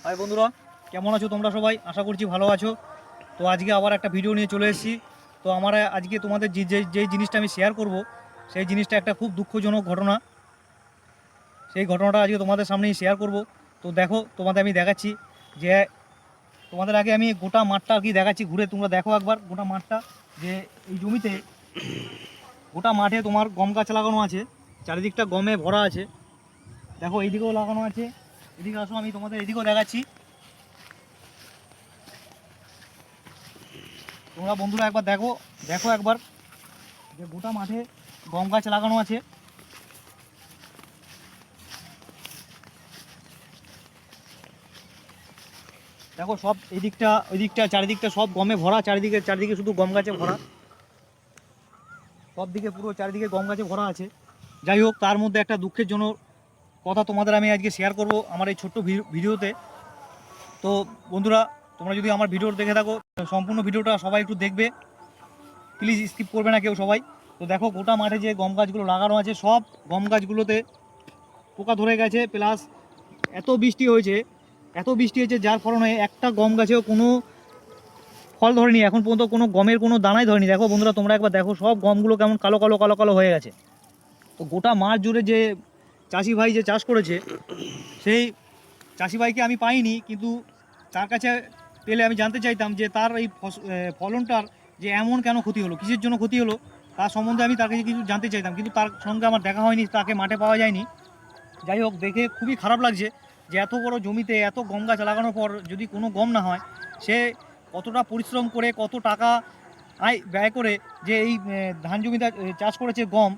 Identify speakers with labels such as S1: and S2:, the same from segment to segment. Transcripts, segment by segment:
S1: High বন্ধুরা, কেমন আছো তোমরা সবাই? আশা করছি ভালো আছো। তো আজকে আবার একটা ভিডিও নিয়ে চলে এসেছি। তো আমার আজকে তোমাদের যেই জিনিসটা আমি শেয়ার করব, সেই জিনিসটা একটা খুব দুঃখজনক ঘটনা। সেই ঘটনাটা আজকে তোমাদের সামনেই শেয়ার করব। তো দেখো, তোমাদের আমি দেখাচ্ছি যে তোমাদের আগে আমি গোটা মাঠটা আর কি দেখাচ্ছি ঘুরে। তোমরা দেখো একবার গোটা মাঠটা, যে এই জমিতে গোটা মাঠে তোমার গম গাছ লাগানো আছে, চারিদিকটা গমে ভরা আছে। দেখো এইদিকেও লাগানো আছে, এদিকে আসো আমি তোমাদের এদিকেও দেখাচ্ছি। তোমরা বন্ধুরা একবার দেখো দেখো একবার যে গোটা মাঠে গম গাছ লাগানো আছে। দেখো সব এদিকটা ওইদিকটা চারিদিকটা সব গমে ভরা, চারিদিকে শুধু গম গাছে ভরা, সব দিকে পুরো চারিদিকে গম গাছে ভরা আছে। যাই হোক, তার মধ্যে একটা দুঃখের জন্য কথা তোমাদের আমি আজকে শেয়ার করব আমার এই ছোট্ট ভিডিওতে। তো বন্ধুরা, তোমরা যদি আমার ভিডিও দেখে থাকো, সম্পূর্ণ ভিডিওটা সবাই একটু দেখবে, প্লিজ স্কিপ করবে না কেউ সবাই। তো দেখো গোটা মাঠে যে গম গাছগুলো লাগানো আছে, সব গম গাছগুলোতে পোকা ধরে গেছে, প্লাস এত বৃষ্টি হয়েছে যার ফলনে একটা গম গাছেও কোনো ফল ধরেনি, এখন পর্যন্ত কোনো গমের কোনো দানাই ধরেনি। দেখো বন্ধুরা, তোমরা একবার দেখো সব গমগুলো কেমন কালো কালো কালো কালো হয়ে গেছে। তো গোটা মাঠ জুড়ে যে চাষি ভাই যে চাষ করেছে, সেই চাষি ভাইকে আমি পাইনি, কিন্তু তার কাছে পেলে আমি জানতে চাইতাম যে তার এই ফলনটার যে এমন কেন ক্ষতি হলো, কিসের জন্য ক্ষতি হলো, তার সম্বন্ধে আমি তার কাছে কিছু জানতে চাইতাম, কিন্তু তার সঙ্গে আমার দেখা হয়নি, তাকে মাঠে পাওয়া যায়নি। যাই হোক, দেখে খুবই খারাপ লাগছে যে এত বড় জমিতে এত গম গাছ লাগানোর পর যদি কোনো গম না হয়, সে কতটা পরিশ্রম করে কত টাকা ব্যয় করে যে এই ধান জমিতে চাষ করেছে গম,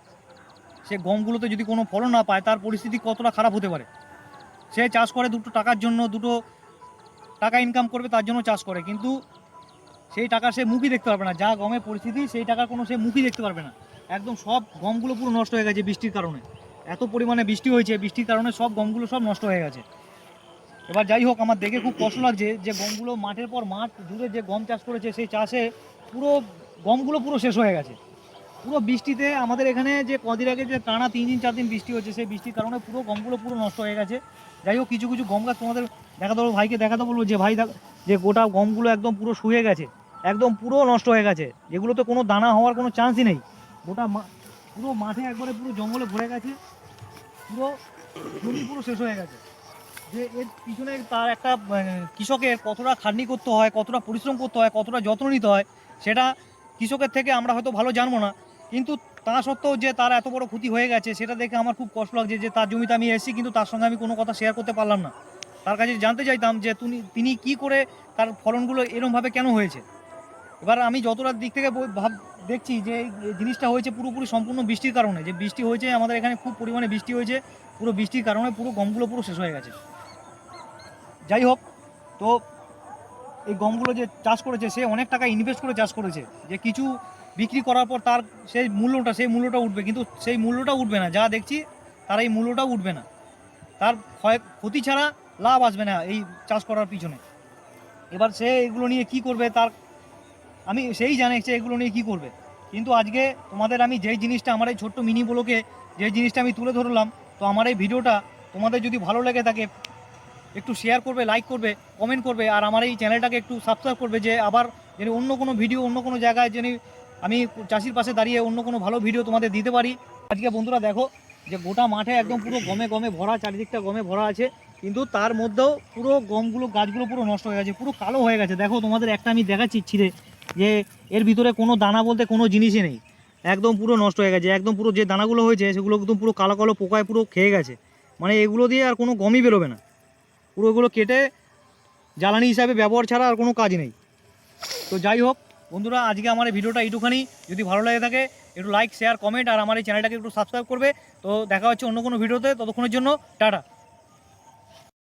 S1: সে গমগুলোতে যদি কোনো ফলন না পায়, তার পরিস্থিতি কতটা খারাপ হতে পারে। সে চাষ করে দুটো টাকার জন্য, দুটো টাকা ইনকাম করবে তার জন্য চাষ করে, কিন্তু সেই টাকা সে মুখই দেখতে পারবে না। যা গমের পরিস্থিতি, সেই টাকার কোনো সে মুখই দেখতে পারবে না। একদম সব গমগুলো পুরো নষ্ট হয়ে গেছে বৃষ্টির কারণে। এত পরিমাণে বৃষ্টি হয়েছে, বৃষ্টির কারণে সব গমগুলো সব নষ্ট হয়ে গেছে। এবার যাই হোক, আমার দেখে খুব কষ্ট লাগছে যে গমগুলো মাঠের পর মাঠ জুড়ে যে গম চাষ করেছে, সেই চাষে পুরো গমগুলো পুরো শেষ হয়ে গেছে। পুরো বৃষ্টিতে আমাদের এখানে যে কদিন আগে যে টানা 3 দিন 4 দিন বৃষ্টি হচ্ছে, সেই বৃষ্টির কারণে পুরো গমগুলো পুরো নষ্ট হয়ে গেছে। যাই হোক, কিছু কিছু গম গাছ তোমাদের দেখাতে বলবো, ভাইকে দেখাতে বলবো যে ভাই যে গোটা গমগুলো একদম পুরো শুয়ে গেছে, একদম পুরো নষ্ট হয়ে গেছে, যেগুলোতে কোনো দানা হওয়ার কোনো চান্সই নেই। গোটা পুরো মাঠে একবারে পুরো জঙ্গলে ভরে গেছে, পুরো জমি পুরো শেষ হয়ে গেছে। যে এর পিছনে তার একটা কৃষকের কতটা খাটনি করতে হয়, কতটা পরিশ্রম করতে হয়, কতটা যত্ন নিতে হয়, সেটা কৃষকের থেকে আমরা হয়তো ভালো জানবো না, কিন্তু তা সত্ত্বেও যে তার এত বড় ক্ষতি হয়ে গেছে, সেটা দেখে আমার খুব কষ্ট লাগছে। যে তার জমিতে আমি এসেছি, কিন্তু তার সঙ্গে আমি কোনো কথা শেয়ার করতে পারলাম না। তার কাছে জানতে চাইতাম যে তিনি কি করে, তার ফলনগুলো এরমভাবে কেন হয়েছে। এবার আমি যতটা দিক থেকে দেখছি যে এই জিনিসটা হয়েছে পুরোপুরি সম্পূর্ণ বৃষ্টির কারণে। যে বৃষ্টি হয়েছে আমাদের এখানে, খুব পরিমাণে বৃষ্টি হয়েছে, পুরো বৃষ্টির কারণে পুরো গমগুলো পুরো শেষ হয়ে গেছে। যাই হোক, তো এই গমগুলো যে চাষ করেছে, সে অনেক টাকা ইনভেস্ট করে চাষ করেছে, যে কিছু বিক্রি করার পর তার সেই মূল্যটা উঠবে, কিন্তু সেই মূল্যটা উঠবে না। যা দেখছি, তার এই মূল্যটাও উঠবে না। তার ক্ষতি ছাড়া লাভ আসবে না এই চাষ করার পিছনে। এবার সে এগুলো নিয়ে কি করবে, তার আমি সেই জানে সে এগুলো নিয়ে কি করবে। কিন্তু আজকে তোমাদের আমি যেই জিনিসটা, আমার এই ছোট্ট মিনি ব্লগে যে জিনিসটা আমি তুলে ধরলাম, তো আমার এই ভিডিওটা তোমাদের যদি ভালো লেগে থাকে, একটু শেয়ার করবে, লাইক করবে, কমেন্ট করবে, আর আমার এই চ্যানেলটাকে একটু সাবস্ক্রাইব করবে, যে আবার যেন অন্য কোনো ভিডিও, অন্য কোনো জায়গায় যেন আমি চাষির পাশে দাঁড়িয়ে অন্য কোনো ভালো ভিডিও তোমাদের দিতে পারি। আজকে বন্ধুরা দেখো যে গোটা মাঠে একদম পুরো গমে গমে ভরা, চারিদিকটা গমে ভরা আছে, কিন্তু তার মধ্যেও পুরো গমগুলো, গাছগুলো পুরো নষ্ট হয়ে গেছে, পুরো কালো হয়ে গেছে। দেখো তোমাদের একটা আমি দেখাচ্ছি ছিঁড়ে, যে এর ভিতরে কোনো দানা বলতে কোনো জিনিসই নেই, একদম পুরো নষ্ট হয়ে গেছে। একদম পুরো যে দানাগুলো হয়েছে, সেগুলো একদম পুরো কালো কালো পোকায় পুরো খেয়ে গেছে। মানে এগুলো দিয়ে আর কোনো গমই বেরোবে না, পুরো এগুলো কেটে জ্বালানি হিসাবে ব্যবহার ছাড়া আর কোনো কাজ নেই। তো যাই হোক বন্ধুরা, আজকে আমার এই ভিডিওটা এইটুখানি। যদি ভালো লাগে থাকে, একটু লাইক, শেয়ার, কমেন্ট, আর আমার এই চ্যানেলটাকে একটু সাবস্ক্রাইব করবে। তো দেখা হচ্ছে অন্য কোনো ভিডিওতে, ততক্ষণের জন্য টাটা।